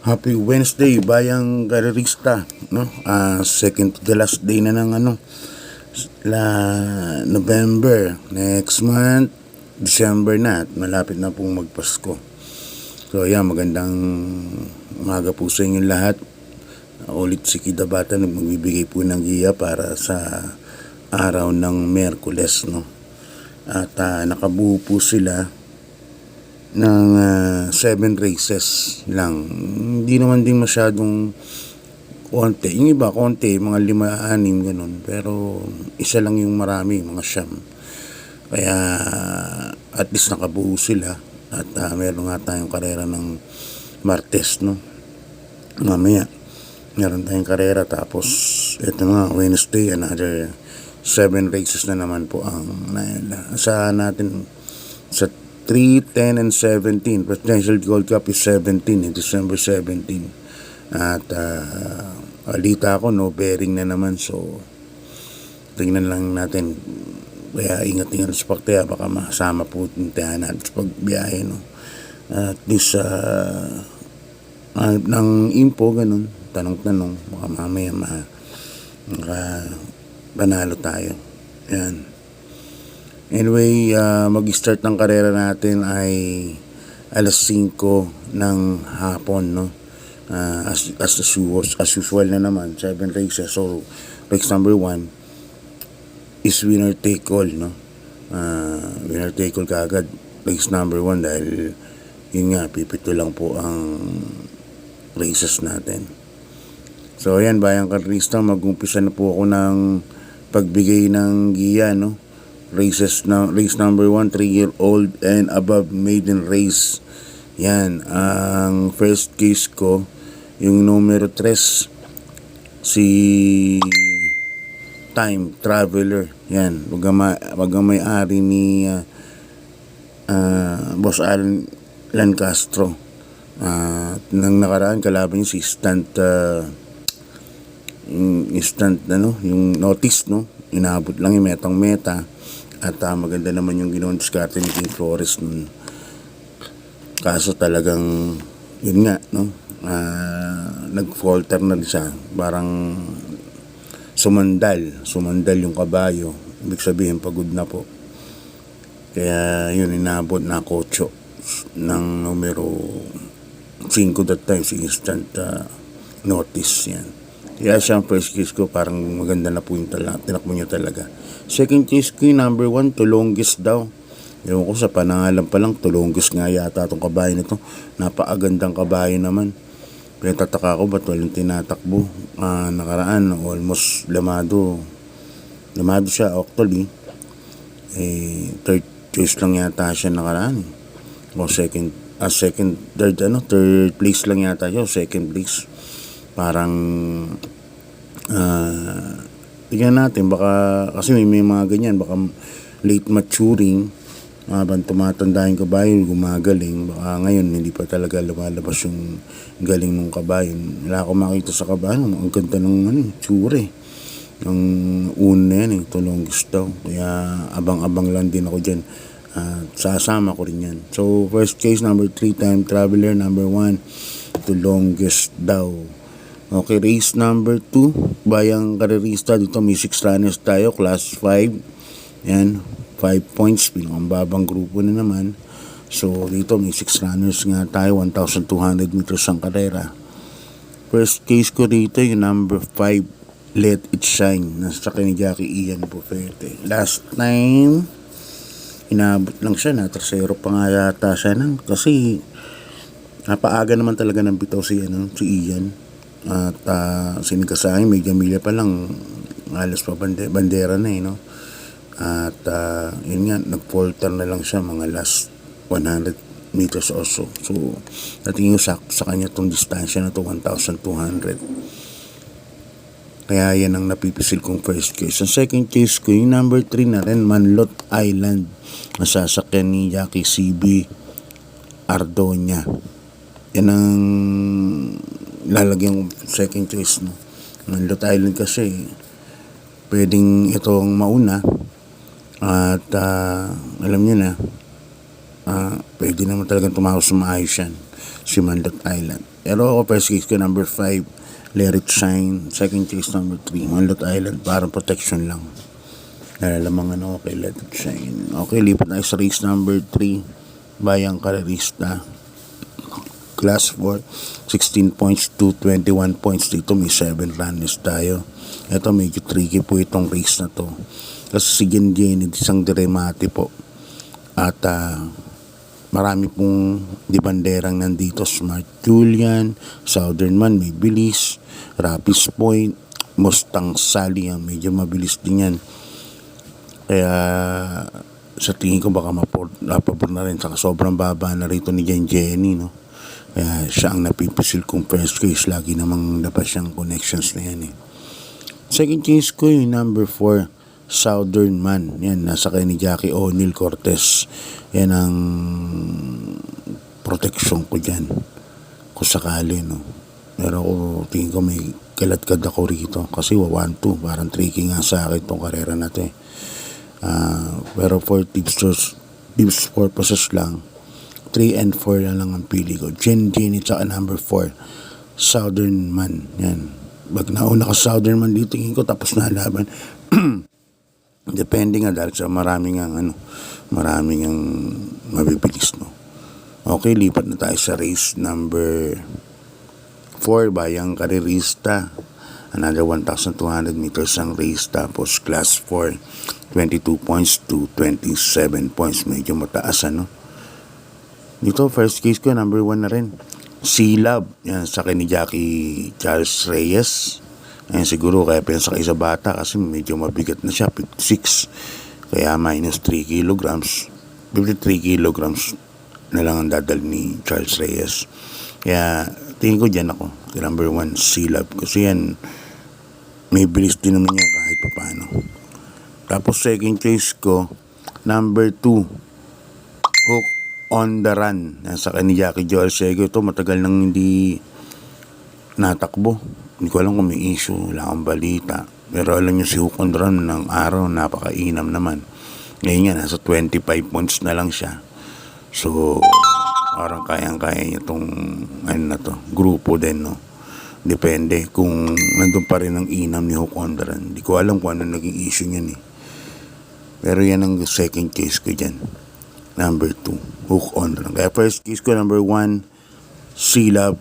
Happy Wednesday, bayang karerista, no? Second to the last day na ng November. Next month, December na at malapit na pong magpasko. So, yan, magandang umaga po sa inyong lahat. Ulit si Kida Bata magbibigay po ng giya para sa araw ng Miyerkules, no? At nakabuo po sila ng 7 races lang. Hindi naman din masyadong konti. Yung iba konti, mga 5-6 ganun. Pero isa lang yung marami, mga 9. Kaya at least nakabuo sila. At meron nga tayong karera ng Martes, no? Mamaya meron tayong karera. Tapos ito nga, Wednesday, another 7 races na naman po ang sa natin sa 3, 10, and 17. Presidential Gold Cup is 17, December 17. At alita ako, no bearing na naman. So, tingnan lang natin. Kaya ingat-ingat sa pagtaya. Baka masama po tintahan natin sa pagbiyahe, no? At least, ng info, ganun. Tanong-tanong. Baka mamaya panalo tayo. Yan. Anyway, mag-start ng karera natin ay alas 5 ng hapon, no? As usual na naman, 7 races. So, race number 1 is winner take all, no? Winner take all kaagad. Race number 1 dahil yun nga, pipito lang po ang races natin. So, ayan, bayang karista, mag-umpisa na po ako ng pagbigay ng giya, no? Race number 1, 3-year-old and above maiden race. Yan, ang first case ko, yung numero 3, si Time Traveler. Yan, wag may-ari ni Boss Alan Castro. Nang nakaraan, kalaban niya si yung notice, no? Inabot lang yung meta. At maganda naman yung ginawang diskarte ni King Flores nun. Kaso talagang, yun nga, no? Nag-falter na siya. Parang sumandal yung kabayo. Ibig sabihin, pagod na po. Kaya yun, inabot na kotso ng numero 5 that time, si instant notice. Yan. Kaya siya ang first case ko, parang maganda na po yung tinakbo niya talaga. Second case ko yung number 1, Tulongis daw. Ewan ko, sa panangalan pa lang, Tulongis nga yata itong kabayo nito. Napakagandang kabayo naman. Pero tataka ko, ba't walang tinatakbo? Nakaraan, almost lamado siya, actually. Third case lang yata siya nakaraan. O third place lang yata siya, second place. Parang tingnan natin, baka kasi may mga ganyan, baka late maturing, habang tumatanda yung kabayo, gumagaling, baka ngayon hindi pa talaga lumalabas yung galing ng kabayo. Wala akong makita sa kabayo, ang ganda ng tsure ng una yan, Tulongis daw. Kaya abang-abang lang din ako dyan. Sasama ko rin yan. So first case, number 3, Time Traveler. Number 1, Tulongis daw. Okay, race number 2, bayang karerista. Dito may 6 runners tayo, class 5. Yan, 5 points, pinakambabang grupo na naman. So dito may 6 runners nga tayo, 1,200 meters ang karera. First case ko dito yung number 5, Let It Shine. Nasa kay ni Jackie Ian Bufete. Last time, inabot lang siya na tercero pa nga yata siya kasi napaaga naman talaga ng bitaw si Ian. At sinikasahin, may Jamila pa lang, alas pa bandera na, no? At yun nga, nag-falter na lang siya mga last 100 meters or so. So natingin sa kanya itong distansya na to, 1,200. Kaya yan ang napipisil kong first case. Ang second case ko, yung number 3 na rin, Manlot Island, nasasakyan ni Jackie CB Ardoña. Yan ang lalagyan ko second choice, no? Manlot Island kasi pwedeng itong mauna at alam nyo na pwede naman talagang tumawag sa maayos yan, si Manlot Island. Pero ako, first case ko, number 5, Let It Shine. Second case, number 3, Monlot Island. Parang protection lang. Nalalamangan ako kay Let It Shine. Okay, lipat tayo sa race number 3, Bayang Karerista. Class 4, 16 points to 21 points. Dito may 7 runners tayo. Ito medyo tricky po itong race na to. Kasi si Genjen, isang diremate po. At marami pong di banderang nandito. Smart Julian, Southern Man, may bilis. Rapis Point, Mustang Sally, ang medyo mabilis din yan. Kaya sa tingin ko baka mapapor na rin. Saka sobrang baba na rito ni Jenny, no? Kaya siya ang napipisil kong first case. Lagi namang dapat siyang connections na yan eh. Second case ko yung number 4, Southern Man. Yan, nasa kay ni Jackie O'Neil Cortez. Yan ang protection ko dyan. Kung sakali, no. Pero ako, tingin ko may kaladkad ako rito. Kasi 1-2. Parang tricky nga sa akin itong karera na to eh. Pero for tips purposes lang, 3 and 4 na lang ang pili ko. Jenny at number 4, Southern Man. Yan. Pag nauna ka Southern Man dito, tingin ko tapos na laban. Depende nga dahil sa maraming ang mabibilis, no. Okay, lipat na tayo sa race number 4, Bayang Karerista. Another 1,200 meters ang race. Tapos class 4, 22 points to 27 points. Medyo mataas, ano. Dito, first case ko, number 1 na rin. C-Lab. Yan, sa akin ni Jackie Charles Reyes. Ayan, siguro kaya pensakay sa bata kasi medyo mabigat na siya, 56. Kaya minus 3 kilograms. 53 kilograms na lang ang dadal ni Charles Reyes. Kaya tingin ko dyan ako. Number 1, C-Lab. Kasi yan, may bilis din naman yan kahit pa paano. Tapos second case ko, number 2, Hook on the Run. Nasa kanya ni Jackie Joel Sego. Ito matagal nang hindi natakbo. Hindi ko alam kung may issue. Wala akong balita. Pero alam nyo si Hook on the Run ng araw, napakainam naman. Ngayon nga, nasa 25 points na lang siya. So, parang kayang-kaya niya itong grupo din, no? Depende kung nandun pa rin ang inam ni Hook on the Run. Hindi ko alam kung ano naging issue niyan eh. Pero yan ang second case ko dyan. Number 2, Hook on the Run. Kaya first case ko, number 1, C-Lab.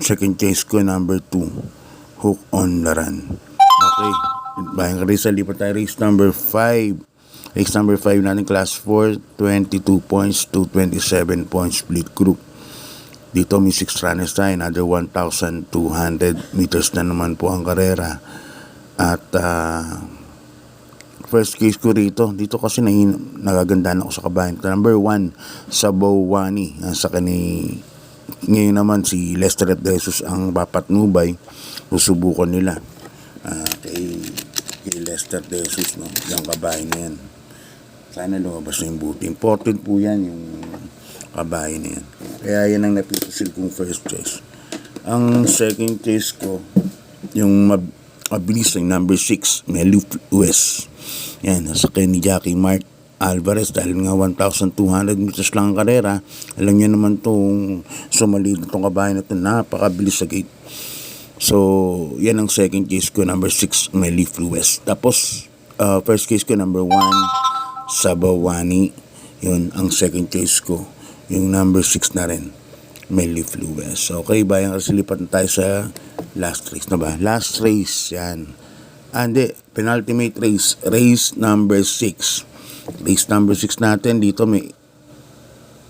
Second case ko, number 2, Hook on the Run. Okay. Bayang Karerista, lipat tayo race number 5. Race number 5 natin, class 4, 22 points to 27 points split group. Dito may 6 runners tayo, another 1,200 meters na naman po ang karera. At first case ko rito, dito kasi nagagandaan ako sa kabayan. Number 1, Sabawani. Sa ngayon naman si Lester de Jesus ang papatnubay. Susubukan nila kay Lester de Jesus, no? Yung kabayan na yan. Sana lumabas na yung buti. Important po yan, yung kabayan na yan. Kaya yan ang napipisil kong first choice. Ang second choice ko, yung mabilis ng number 6, Melu West. Yan, nasa kay ni Jackie Mark Alvarez. Dahil nga 1,200 meters lang ang karera. Alam niyo naman itong sumalid itong kabayan na ito. Napakabilis sa gate. So, yan ang second case ko, number 6, Melu West. Tapos, first case ko, number 1, Sabawani. Yun ang second case ko. Yung number 6 na rin, Melu West. Okay, Bayang Karerista, lipat na tayo sa last race na ba? Last race, yan. Hindi, penultimate race. Race number 6. Race number 6 natin, dito may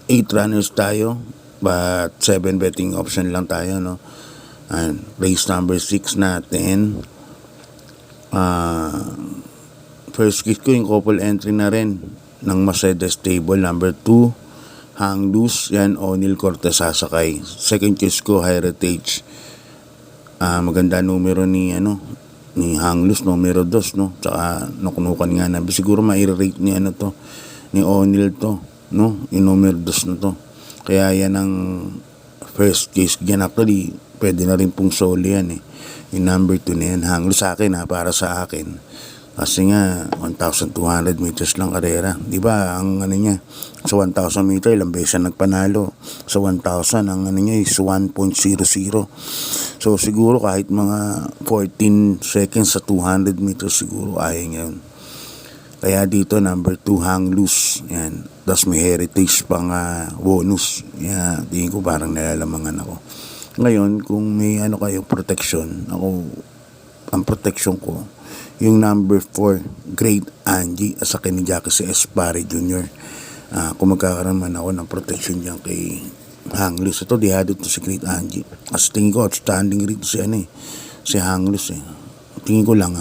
8 runners tayo. But 7 betting option lang tayo, no? And race number 6 natin. First case ko yung couple entry na rin ng Mercedes Stable. Number 2, Hang Loose. Yan, O'Neil Cortez sasakay. Second case ko, Heritage. Maganda numero ni Hang Loose, numero 2, no? Tsaka nakunukan nga na. Siguro ma-rate ni ni O'Neil to, no? Yung numero 2 na to. Kaya yan ang first case. Yan actually, pwede na rin pong solo yan eh. Yung number 2 na yan, Hang Loose sa akin para sa akin. Kasi nga 1,200 meters lang karera, di ba? Ang ano niya sa 1,000 meter ilang beses siya nagpanalo, sa 1,000 ang ano niya is 1.00. So siguro kahit mga 14 seconds sa 200 meters siguro ayaw niya yun. Kaya dito number 2 hang loose. Yan. Tapos may heritage pang bonus. Yan. Tingin ko parang nalalamangan ako. Ngayon, kung may ano kayo protection, ako, ang protection ko, yung number 4, Great Angie, sa akin ni Jackie si Espare Jr. Kung magkakaroon man ako ng protection dyan kay hang loose. Ito, dihado to si Great Angie. As tingin ko, outstanding rito si si hang loose Tingin ko lang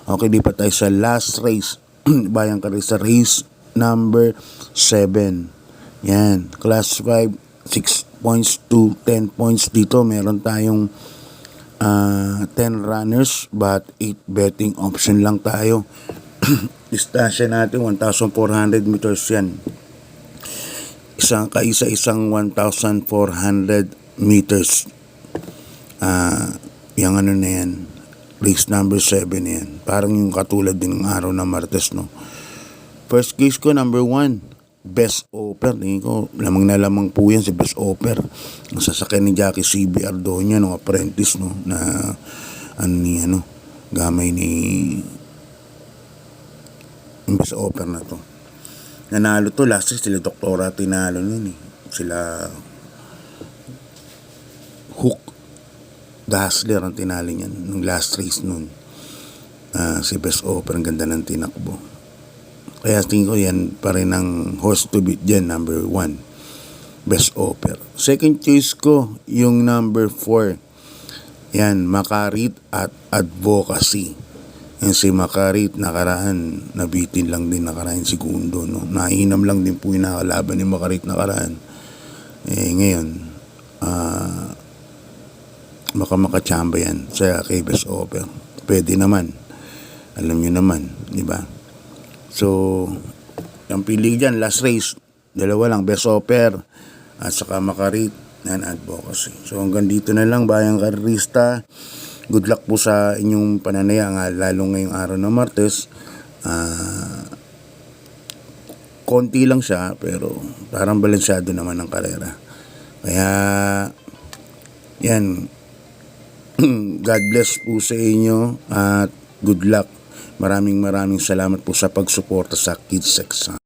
Okay, di pa tayo sa last race. Bayang ka rin sa race number 7. Yan, class 5, 6 points to 10 points. Dito meron tayong 10 runners but 8 betting option lang tayo. Distansya natin 1,400 meters yan. Isang 1,400 meters. Yung ano na yan, race number 7 yan. Parang yung katulad din ng araw ng Martes, no? First case ko, number 1, Best Offer. Tingin ko, lamang na lamang po yan si Best Offer. Ang sasakyan ni Jackie C.B. Ardoña, no? Apprentice, no? Na, gamay ni yung Best Offer na to. Nanalo to, last year, sila Doktora tinalo nun, Sila Hook Dazzler ang tinalo niyan nung last race nun. Si Best Offer, ang ganda ng tinakbo. Kaya tingin ko yan pa rin ang horse to beat dyan, number 1, Best Offer. Second choice ko, yung number 4. Yan, Makarit at Advocacy. Yan si Makarit, nakaraan, nabitin lang din nakaraan segundo, no? Nainam lang din po yung nakalaban ni Makarit nakaraan. Ngayon, makachamba yan sa kay Best Offer. Pwede naman. Alam nyo naman, di ba? So, yung pili dyan, last race, dalawa lang, Best Offer at saka Makarit and Advocacy. So, hanggang dito na lang, bayang karista. Good luck po sa inyong pananaya, lalo ngayong araw ng Martes. Konti lang siya, pero parang balansyado naman ang karera. Kaya, yan, God bless po sa inyo at good luck. Maraming salamat po sa pagsuporta sa Kids Exam.